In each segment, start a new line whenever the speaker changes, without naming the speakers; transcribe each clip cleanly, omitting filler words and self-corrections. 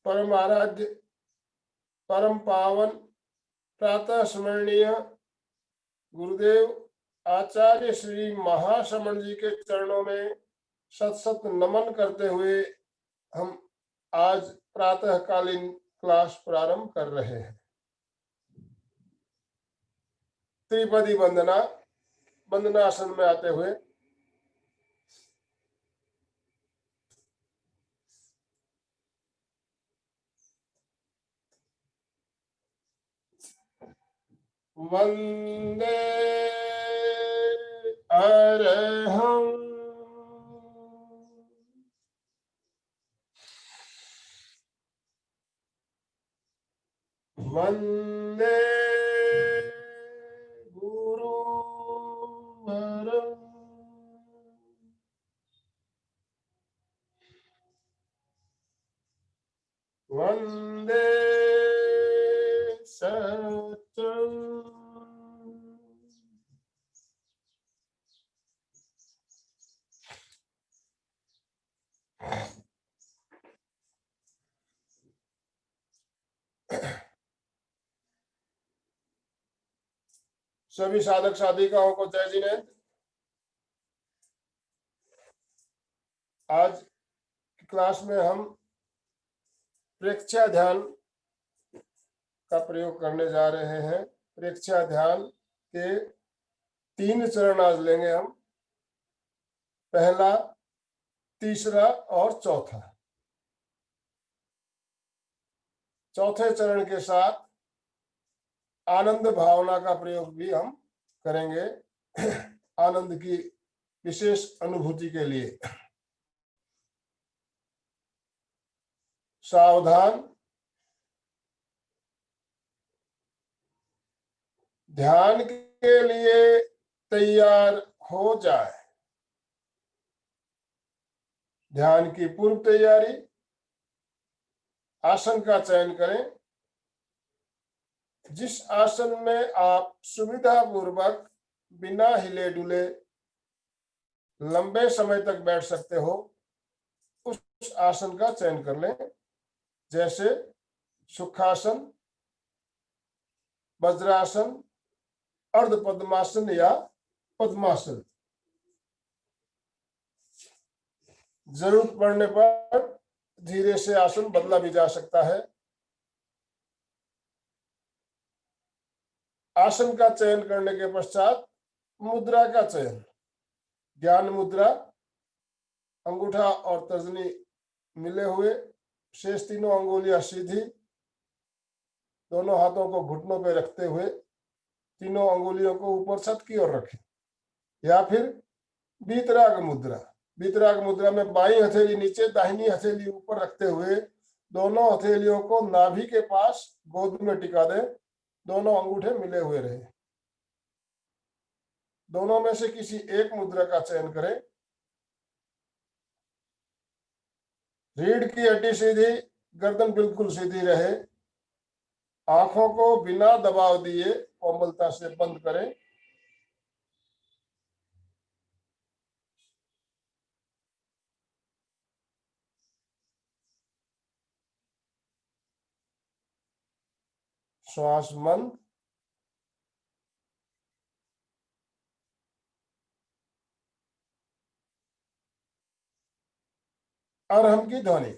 परम आराध्य, परम पावन, प्रातः स्मरणीय गुरुदेव आचार्य श्री महाश्रमण जी के चरणों में शत शत नमन करते हुए हम आज प्रातःकालीन क्लास प्रारंभ कर रहे हैं। त्रिपदी वंदना, वंदनासन में आते हुए वंदे अरहं वंदे गुरुवरं वंदे सत्यम् सभी साधक साधिकाओं को जय जिनेन्द्र। आज की क्लास में हम प्रेक्षा ध्यान का प्रयोग करने जा रहे हैं। प्रेक्षा ध्यान के 3 चरण आज लेंगे हम, पहला, तीसरा और चौथा। चौथे चरण के साथ आनंद भावना का प्रयोग भी हम करेंगे, आनंद की विशेष अनुभूति के लिए। सावधान, ध्यान के लिए तैयार हो जाए। ध्यान की पूर्व तैयारी, आसन का चयन करें। जिस आसन में आप सुविधा पूर्वक बिना हिले डुले लंबे समय तक बैठ सकते हो, उस आसन का चयन कर लें, जैसे सुखासन, वज्रासन, अर्ध पद्मासन या पद्मासन। जरूरत पड़ने पर धीरे से आसन बदला भी जा सकता है। आसन का चयन करने के पश्चात मुद्रा का चयन, ज्ञान मुद्रा, अंगूठा और तर्जनी मिले हुए, शेष तीनों अंगुलियां सीधी, दोनों हाथों को घुटनों पर रखते हुए तीनों अंगुलियों को ऊपर छत की ओर रखें। या फिर वीतराग मुद्रा। वीतराग मुद्रा में बाईं हथेली नीचे, दाहिनी हथेली ऊपर रखते हुए दोनों हथेलियों को नाभि के पास गोद में टिका दें, दोनों अंगूठे मिले हुए रहे। दोनों में से किसी एक मुद्रा का चयन करें। रीढ़ की हड्डी सीधी, गर्दन बिल्कुल सीधी रहे। आंखों को बिना दबाव दिए कोमलता से बंद करें। श्वास मंद, अरहम की ध्वनि।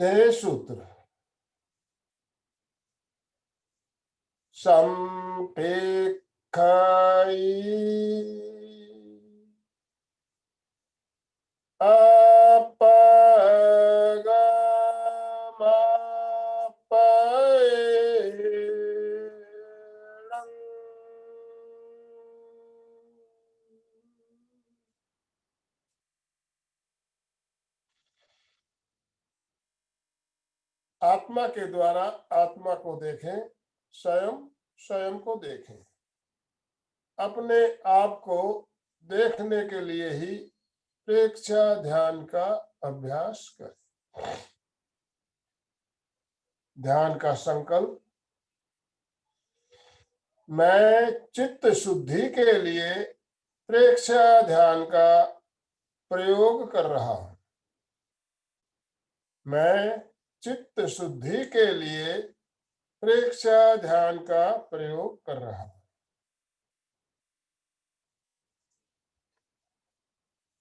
ध्येय सूत्र संपेक्षाई अपगमापयेणं। आत्मा के द्वारा आत्मा को देखें, स्वयं स्वयं को देखें। अपने आप को देखने के लिए ही प्रेक्षा ध्यान का अभ्यास करें। ध्यान का संकल्प, मैं चित्त शुद्धि के लिए प्रेक्षा ध्यान का प्रयोग कर रहा हूं। मैं चित्त शुद्धि के लिए प्रेक्षा ध्यान का प्रयोग कर रहा हूं।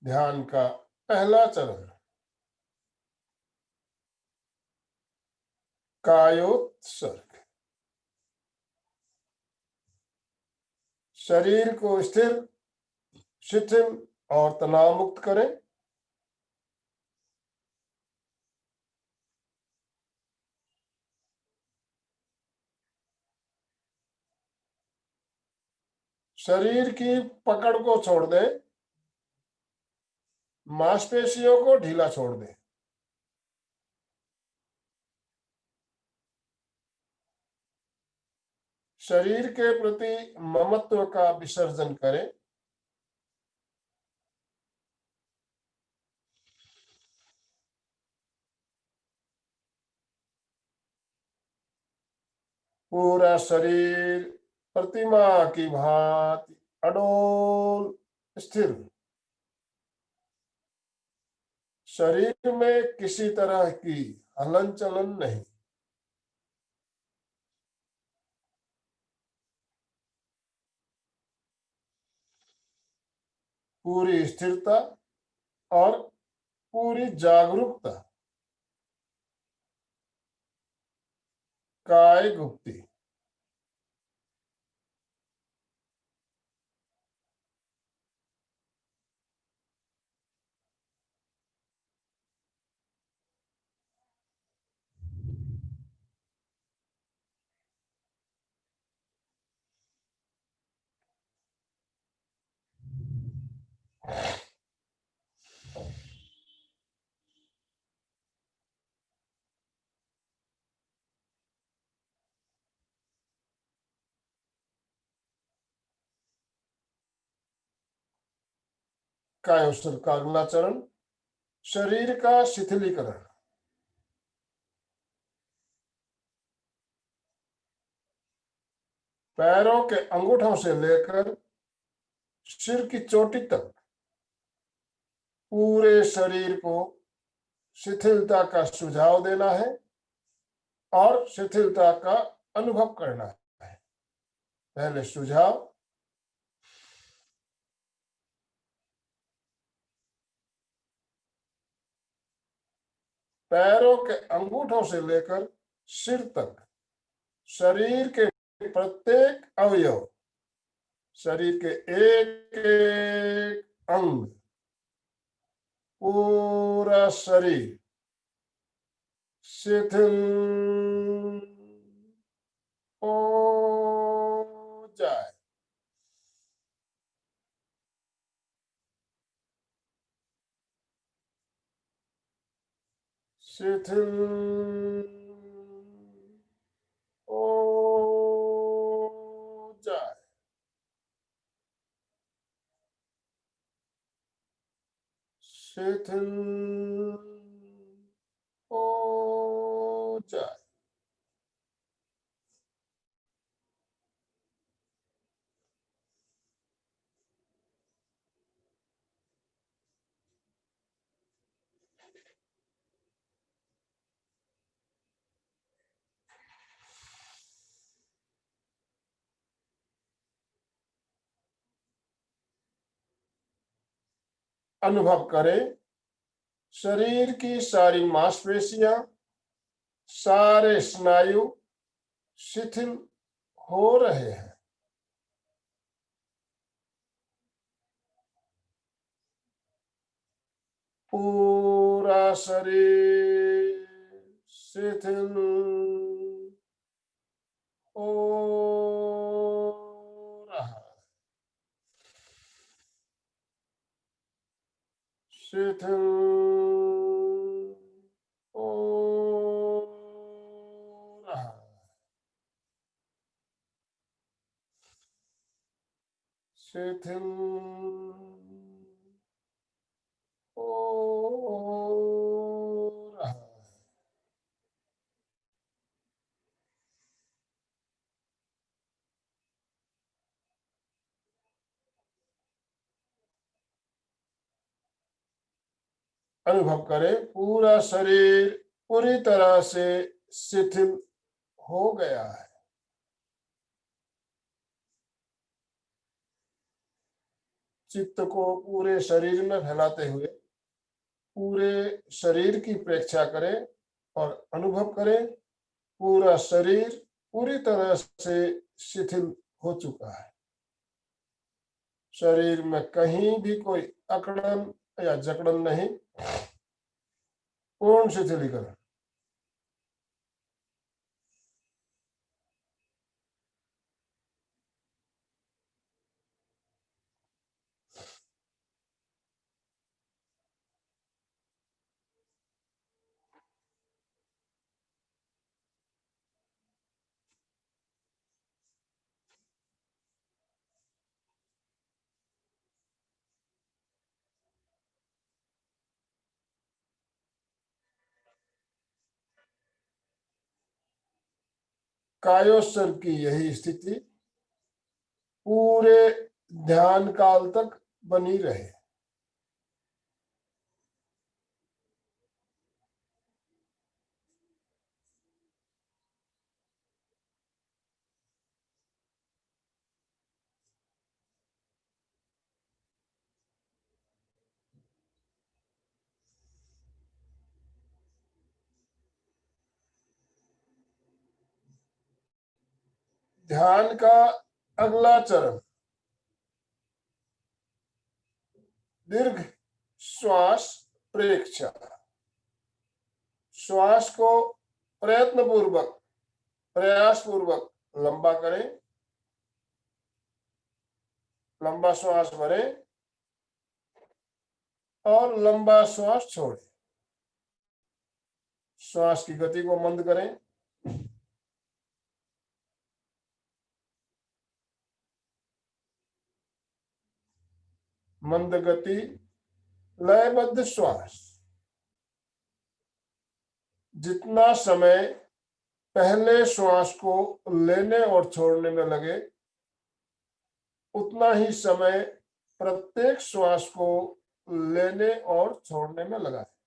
ध्यान का पहला चरण कायोत्सर्ग। शरीर को स्थिर, शिथिल और तनाव मुक्त करें। शरीर की पकड़ को छोड़ दें, मांसपेशियों को ढीला छोड़ दें। शरीर के प्रति ममत्व का विसर्जन करें। पूरा शरीर प्रतिमा की भांति अडोल स्थिर। शरीर में किसी तरह की हलन चलन नहीं। पूरी स्थिरता और पूरी जागरूकता। काय गुप्ती। कायोत्सर्ग का अगला चरण शरीर का शिथिलीकरण। पैरों के अंगूठों से लेकर सिर की चोटी तक पूरे शरीर को शिथिलता का सुझाव देना है और शिथिलता का अनुभव करना है। पहले सुझाव, पैरों के अंगूठों से लेकर सिर तक शरीर के प्रत्येक अवयव, शरीर के एक एक अंग, पूरा शरीर शिथिल हो जाए। शिथिल हो जाए। शिथिल हो जाए। अनुभव करें शरीर की सारी मांसपेशियां सारे स्नायु शिथिल हो रहे हैं। पूरा शरीर शिथिल हो रहा है, शिथिल हो रहा है, शिथिल हो रहा है। अनुभव करें, पूरा शरीर पूरी तरह से शिथिल हो गया है। चित्त को पूरे शरीर में फैलाते हुए पूरे शरीर की प्रेक्षा करें और अनुभव करें, पूरा शरीर पूरी तरह से शिथिल हो चुका है। शरीर में कहीं भी कोई अकड़न या जकड़न नहीं, पूर्ण शिथिलीकरण। कायोस्वर की यही स्थिति पूरे ध्यान काल तक बनी रहे। ध्यान का अगला चरण दीर्घ श्वास प्रेक्षा। श्वास को प्रयत्न पूर्वक, प्रयास पूर्वक लंबा करें। लंबा श्वास भरें और लंबा श्वास छोड़ें। श्वास की गति को मंद करें। मंद गति, लयबद्ध श्वास। जितना समय पहले श्वास को लेने और छोड़ने में लगे, उतना ही समय प्रत्येक श्वास को लेने और छोड़ने में लगा है।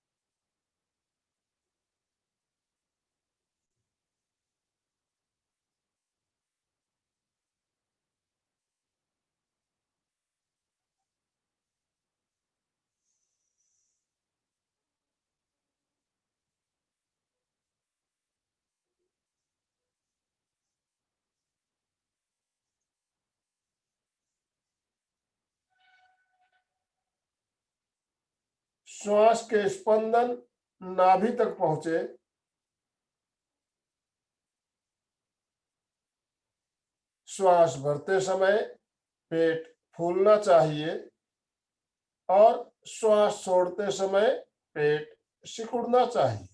श्वास के स्पंदन नाभि तक पहुंचे। श्वास भरते समय पेट फूलना चाहिए और श्वास छोड़ते समय पेट सिकुड़ना चाहिए।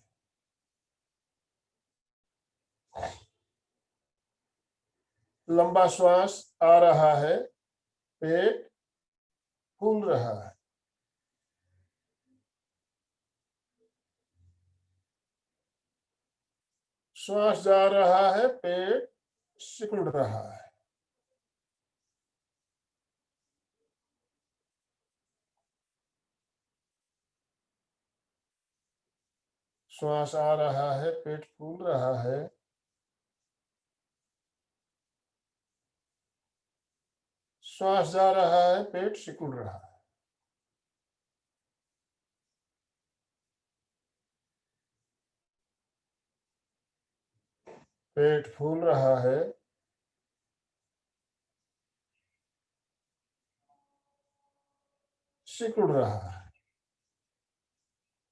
लंबा श्वास आ रहा है, पेट फूल रहा है। श्वास जा रहा है, पेट सिकुड़ रहा है। श्वास आ रहा है, पेट फूल रहा है। श्वास जा रहा है, पेट सिकुड़ रहा है। पेट फूल रहा है, सिकुड़ रहा है।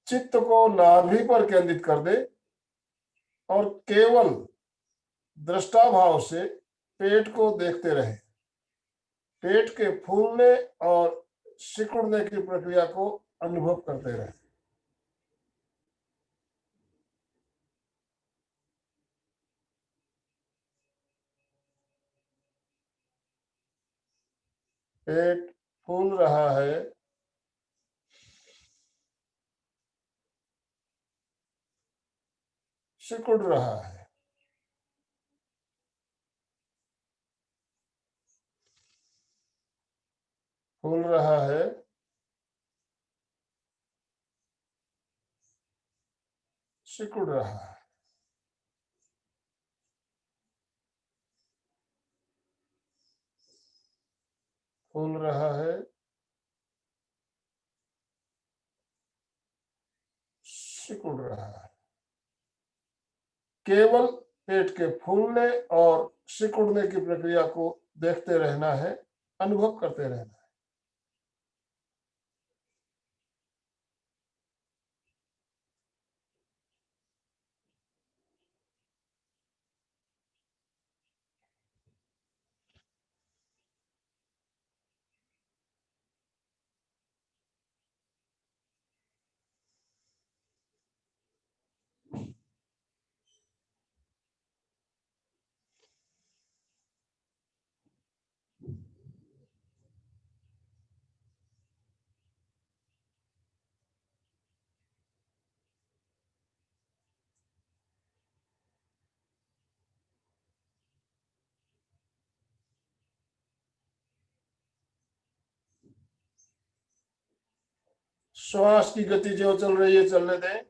चित्त को नाभि पर केंद्रित कर दे और केवल दृष्टा भाव से पेट को देखते रहे। पेट के फूलने और सिकुड़ने की प्रक्रिया को अनुभव करते रहे। पेट फूल रहा है, सिकुड़ रहा है। फूल रहा है, सिकुड़ रहा है। फूल रहा है, सिकुड़ रहा है। केवल पेट के फूलने और सिकुड़ने की प्रक्रिया को देखते रहना है, अनुभव करते रहना है। श्वास की गति जो चल रही है चलने दें।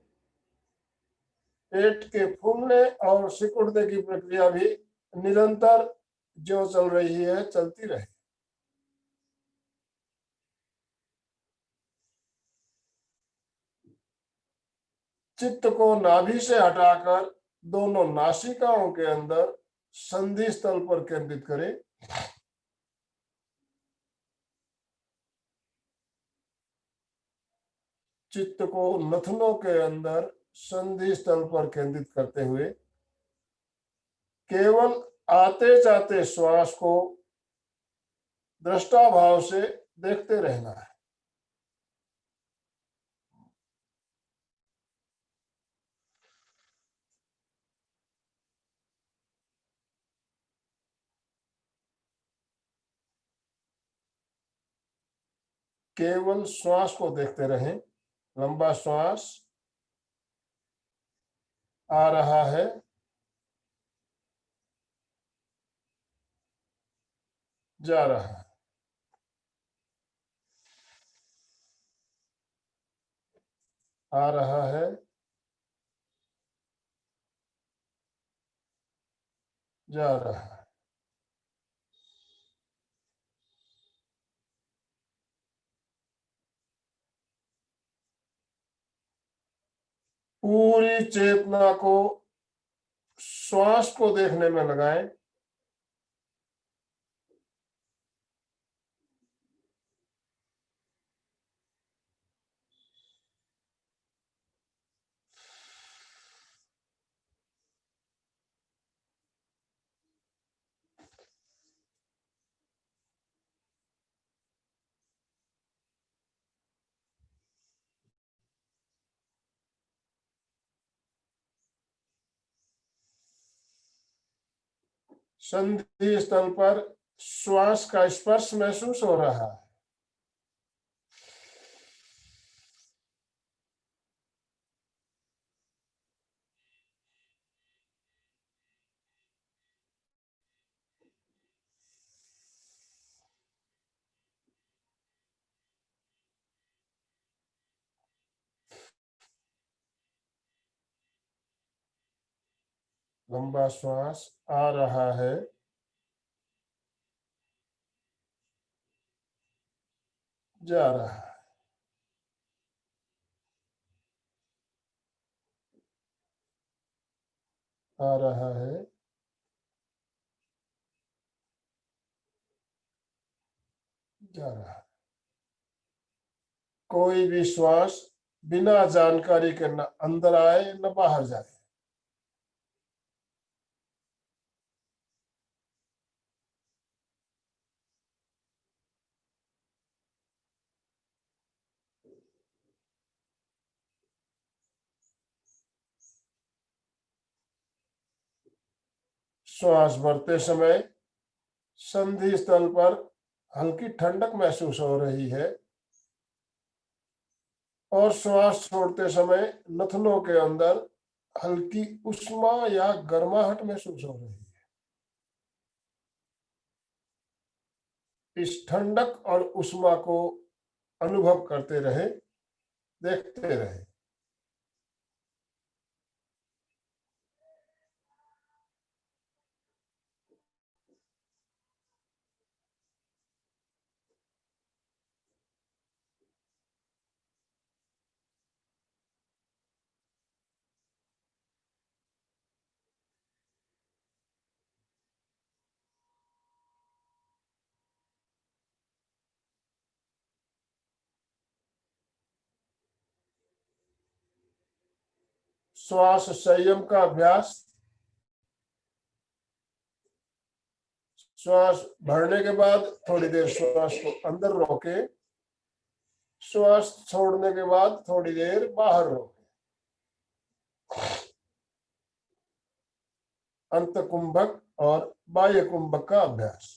पेट के फूलने और सिकुड़ने की प्रक्रिया भी निरंतर जो चल रही है चलती रहे। चित्त को नाभि से हटाकर दोनों नासिकाओं के अंदर संधि स्थल पर केंद्रित करें। चित्त को नथनों के अंदर संधि स्थल पर केंद्रित करते हुए केवल आते जाते श्वास को दृष्टा भाव से देखते रहना है। केवल श्वास को देखते रहें। लंबा श्वास आ रहा है, जा रहा है। आ रहा है, जा रहा है। पूरी चेतना को श्वास को देखने में लगाएं। संधि स्थल पर श्वास का स्पर्श महसूस हो रहा है। लंबा श्वास आ रहा है, जा रहा है। आ रहा है, जा रहा है। कोई भी श्वास बिना जानकारी के न अंदर आए न बाहर जाए। श्वास भरते समय संधि स्थल पर हल्की ठंडक महसूस हो रही है और श्वास छोड़ते समय नथनों के अंदर हल्की उष्मा या गर्माहट महसूस हो रही है। इस ठंडक और उष्मा को अनुभव करते रहे, देखते रहे। श्वास संयम का अभ्यास। श्वास भरने के बाद थोड़ी देर श्वास को अंदर रोके, श्वास छोड़ने के बाद थोड़ी देर बाहर रोके। अंत कुंभक और बाह्य कुंभक का अभ्यास।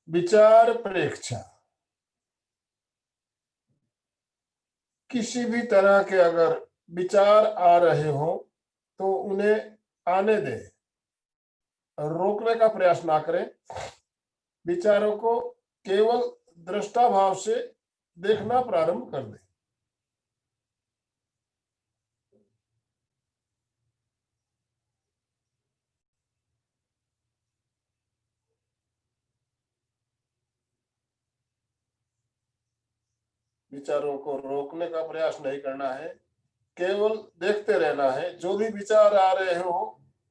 विचार प्रेक्षा। किसी भी तरह के अगर विचार आ रहे हो तो उन्हें आने दें, रोकने का प्रयास ना करें। विचारों को केवल दृष्टा भाव से देखना प्रारंभ कर दें। विचारों को रोकने का प्रयास नहीं करना है, केवल देखते रहना है। जो भी विचार आ रहे हो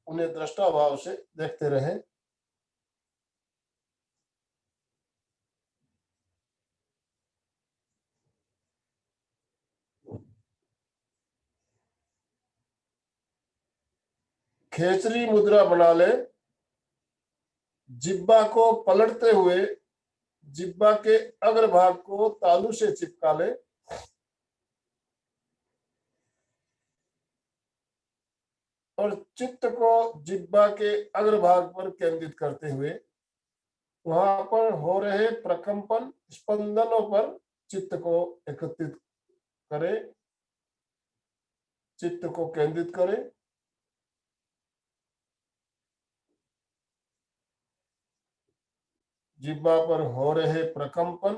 उन्हें दृष्टा भाव से देखते रहें। खेचरी मुद्रा बना ले। जिब्बा को पलटते हुए जिब्बा के अग्रभाग को तालू से चिपका ले और चित्त को जिब्बा के अग्रभाग पर केंद्रित करते हुए वहां पर हो रहे प्रकंपन स्पंदनों पर चित्त को एकत्रित करें, चित्त को केंद्रित करें। जिह्वा पर हो रहे प्रकंपन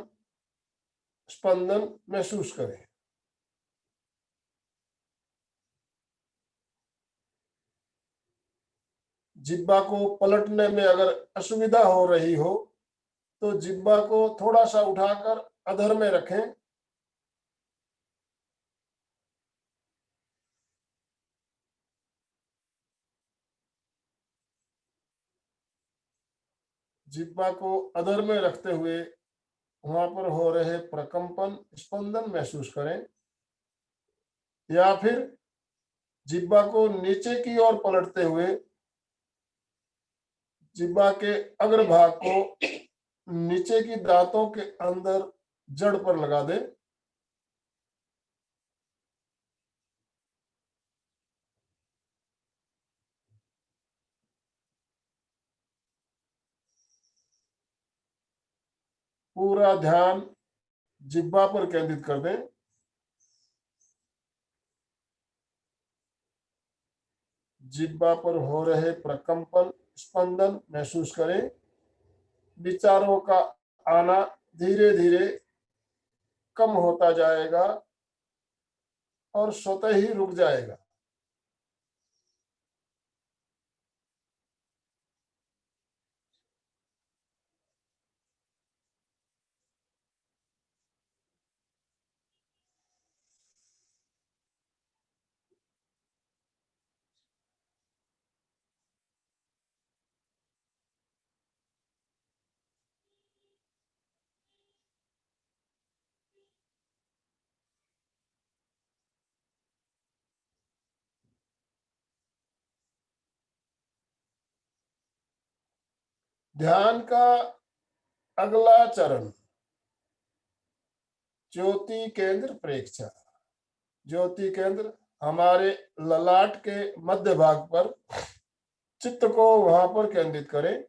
स्पंदन महसूस करें। जिह्वा को पलटने में अगर असुविधा हो रही हो तो जिह्वा को थोड़ा सा उठाकर अधर में रखें। जिह्वा को अधर में रखते हुए वहां पर हो रहे प्रकंपन स्पंदन महसूस करें, या फिर जिह्वा को नीचे की ओर पलटते हुए जिह्वा के अग्रभाग को नीचे की दांतों के अंदर जड़ पर लगा दे। पूरा ध्यान जिह्वा पर केंद्रित कर दें। जिह्वा पर हो रहे प्रकंपन स्पंदन महसूस करें। विचारों का आना धीरे धीरे कम होता जाएगा और स्वतः ही रुक जाएगा। ध्यान का अगला चरण ज्योति केंद्र प्रेक्षा। ज्योति केंद्र हमारे ललाट के मध्य भाग पर, चित्त को वहां पर केंद्रित करें।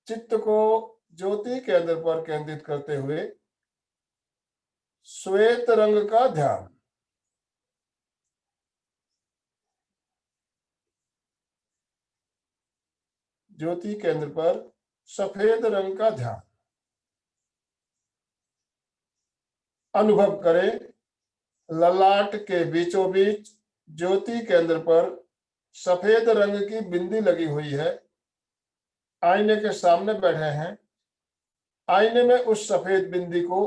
चित्त को ज्योति केंद्र पर केंद्रित करते हुए श्वेत रंग का ध्यान। ज्योति केंद्र पर सफेद रंग का ध्यान अनुभव करें। ललाट के बीचों बीच ज्योति केंद्र पर सफेद रंग की बिंदी लगी हुई है। आईने के सामने बैठे हैं। आईने में उस सफेद बिंदी को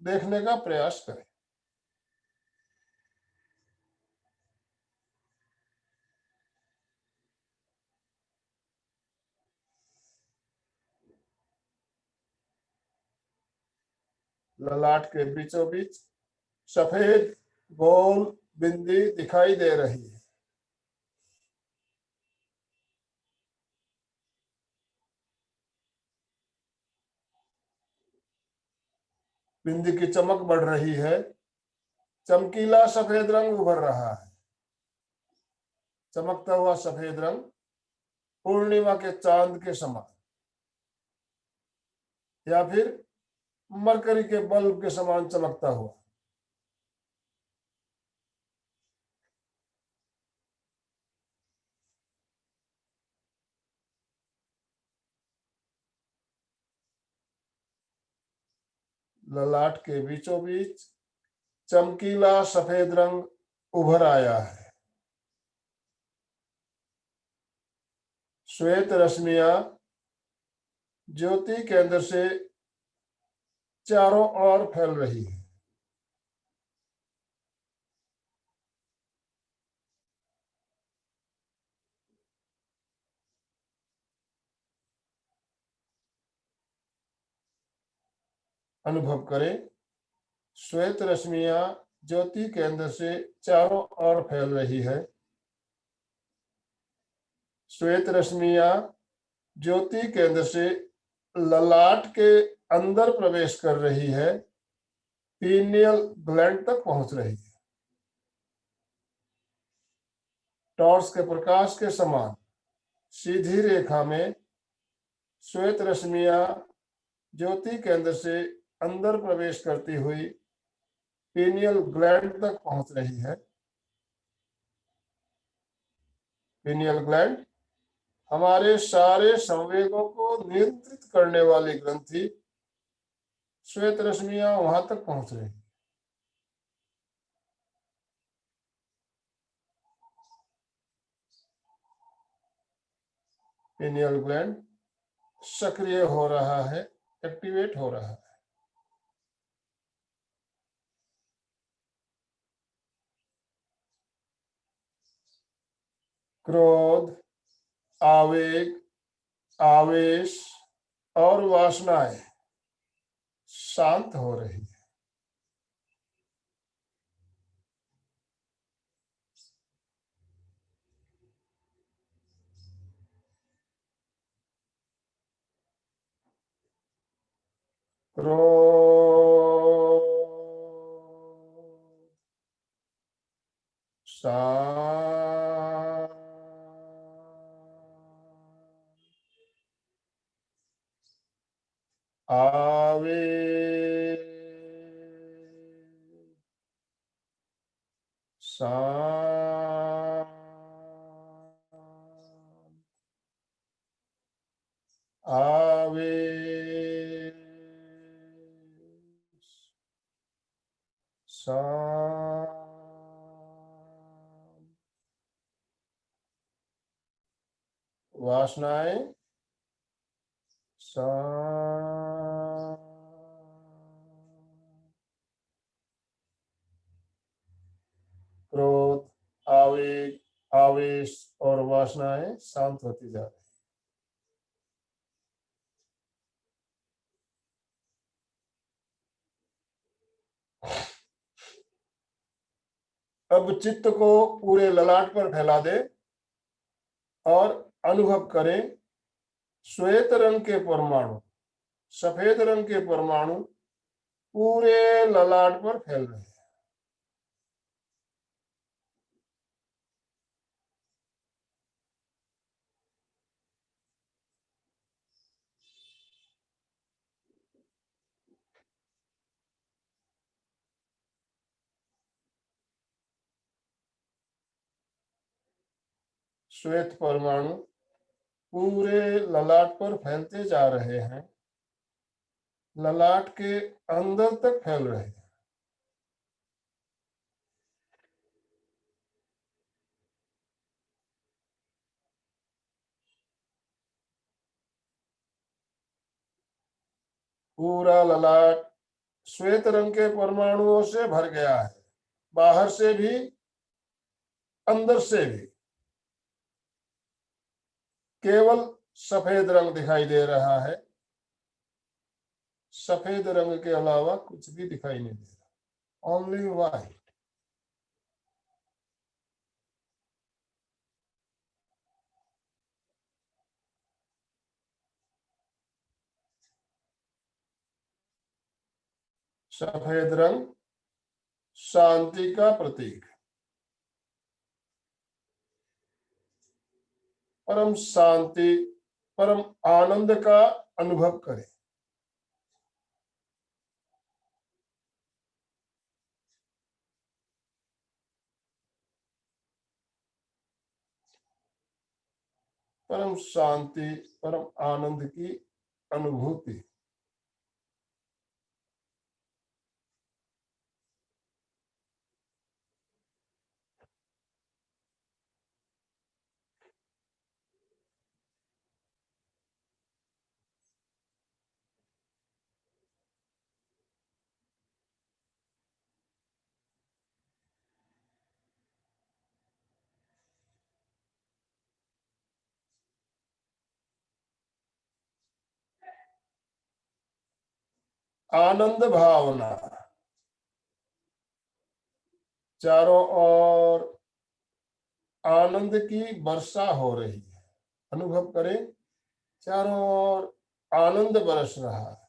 देखने का प्रयास करें। ललाट के बीचों बीच सफेद गोल बिंदी दिखाई दे रही है। बिंदी की चमक बढ़ रही है। चमकीला सफेद रंग उभर रहा है। चमकता हुआ सफेद रंग पूर्णिमा के चांद के समान या फिर मरकरी के बल्ब के समान चमकता हुआ। ललाट के बीचों बीच चमकीला सफेद रंग उभर आया है। श्वेत रश्मियां ज्योति केंद्र से चारों ओर फैल रही है। अनुभव करें, श्वेत रश्मियां ज्योति केंद्र से चारों ओर फैल रही है। श्वेत रश्मियां ज्योति केंद्र से ललाट के अंदर प्रवेश कर रही है। पीनियल ग्लैंड तक पहुंच रही है। टॉर्च के प्रकाश के समान सीधी रेखा में श्वेत रश्मियां ज्योति केंद्र से अंदर प्रवेश करती हुई पीनियल ग्लैंड तक पहुंच रही है। पीनियल ग्लैंड हमारे सारे संवेगों को नियंत्रित करने वाली ग्रंथि। श्वेत रश्मियां वहां तक पहुंच रही। पीनियल ग्लैंड सक्रिय हो रहा है, एक्टिवेट हो रहा है। क्रोध, आवेग, आवेश और वासनाएं शांत हो रही है। क्रोध शांत, आवे शाम आवे शाम वासनाएं शाम क्रोध आवेग आवेश और वासनाएं शांत होती जा रही। अब चित्त को पूरे ललाट पर फैला दे और अनुभव करें श्वेत रंग के परमाणु सफेद रंग के परमाणु पूरे ललाट पर फैल रहे हैं। श्वेत परमाणु पूरे ललाट पर फैलते जा रहे हैं, ललाट के अंदर तक फैल रहे हैं। पूरा ललाट श्वेत रंग के परमाणुओं से भर गया है, बाहर से भी अंदर से भी केवल सफेद रंग दिखाई दे रहा है, सफेद रंग के अलावा कुछ भी दिखाई नहीं दे रहा, ओनली व्हाइट। सफेद रंग शांति का प्रतीक, परम शांति परम आनंद का अनुभव करें। परम शांति परम आनंद की अनुभूति। आनंद भावना चारों ओर आनंद की वर्षा हो रही है, अनुभव करें चारों ओर आनंद बरस रहा है,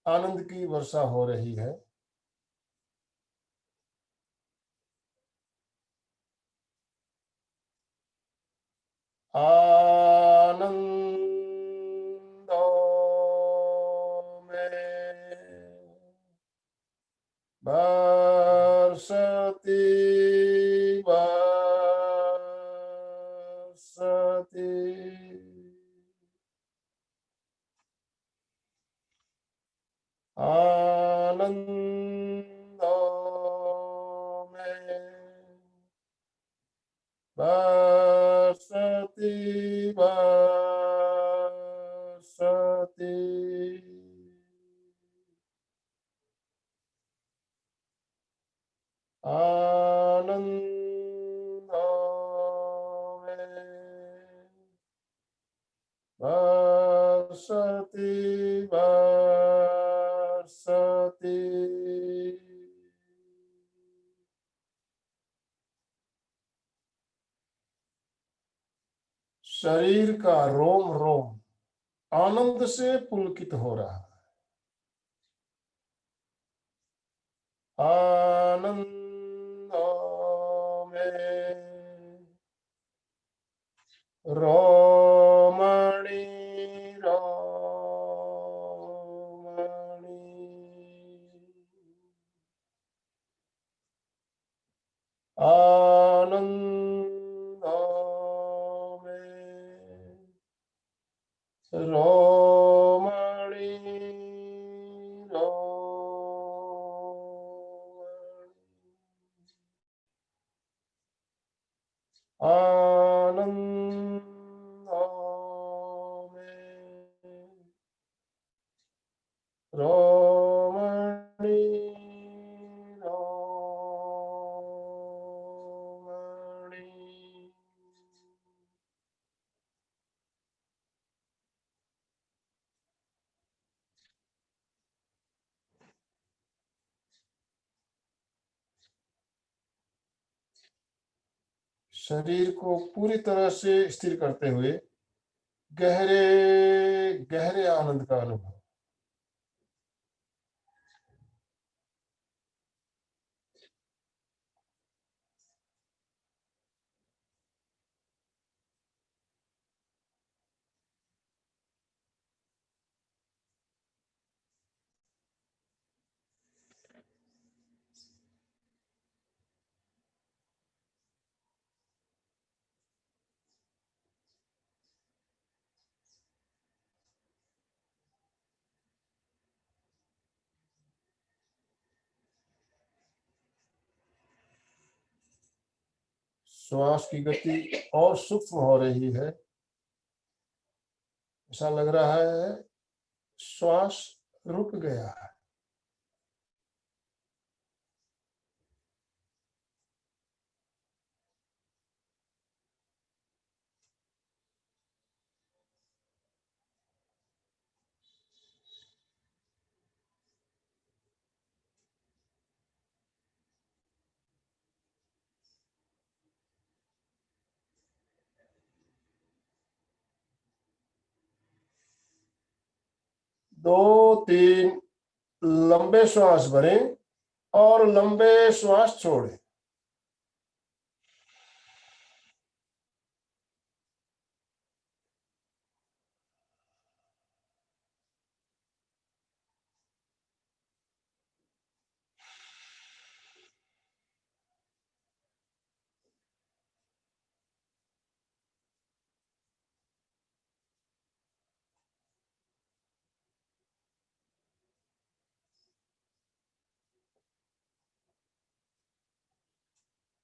आनंद की वर्षा हो रही है। आनंदों में बरसती बरसती आनंदों में बरसती बरसती आनंदों में बरसती बरसती शरीर का रोम रोम आनंद से पुलकित हो रहा है। आनंदों में रोमणी रो रोमणि आनंदो में रोमणि रोमणि। शरीर को पूरी तरह से स्थिर करते हुए गहरे गहरे आनंद का अनुभव। श्वास की गति और सूक्ष्म हो रही है। ऐसा लग रहा है श्वास रुक गया है। दो तीन लंबे श्वास भरें और लंबे श्वास छोड़ें।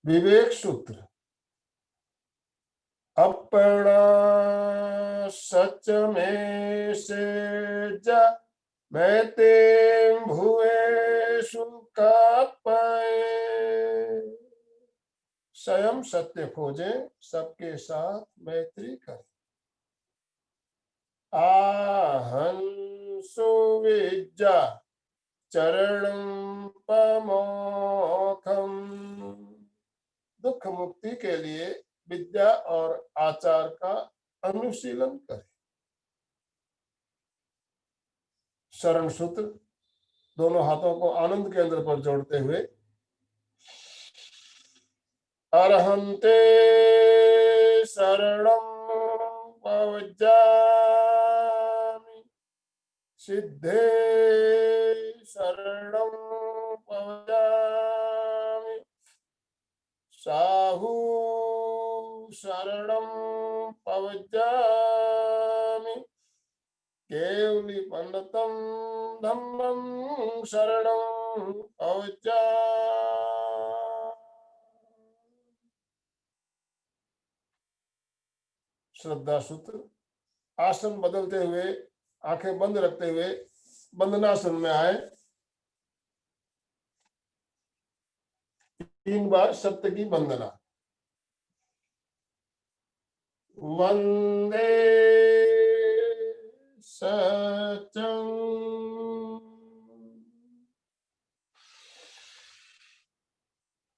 विवेक सूत्र। अपना सच में से जा मैं ते भुए सुखा पाए। स्वयं सत्य खोजें, सबके साथ मैत्री करें। आहं सुविद्या चरणं पमोखम। दुख मुक्ति के लिए विद्या और आचार का अनुशीलन करें। शरण सूत्र। दोनों हाथों को आनंद केंद्र पर जोड़ते हुए अरहंते शरणं पवज्जामि सिद्धे शरणं पवज्जामि साहू शरणं पवज्जामि केवली पंडितं धम्मं शरणं पवज्जामि। श्रद्धा सूत्र। आसन बदलते हुए आंखें बंद रखते हुए बंदनासन में आए। 3 बार सत्य की वंदना। वंदे सत्यं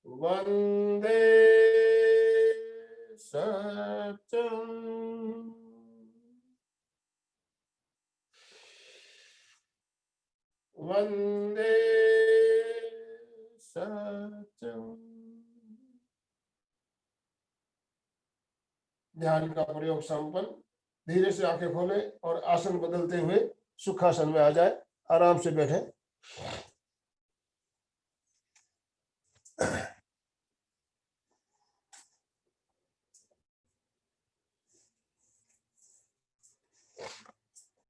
वंदे सत्यं वंदे सत्यं। ध्यान का प्रयोग संपन्न। धीरे से आंखें खोलें और आसन बदलते हुए सुखासन में आ जाए। आराम से बैठे।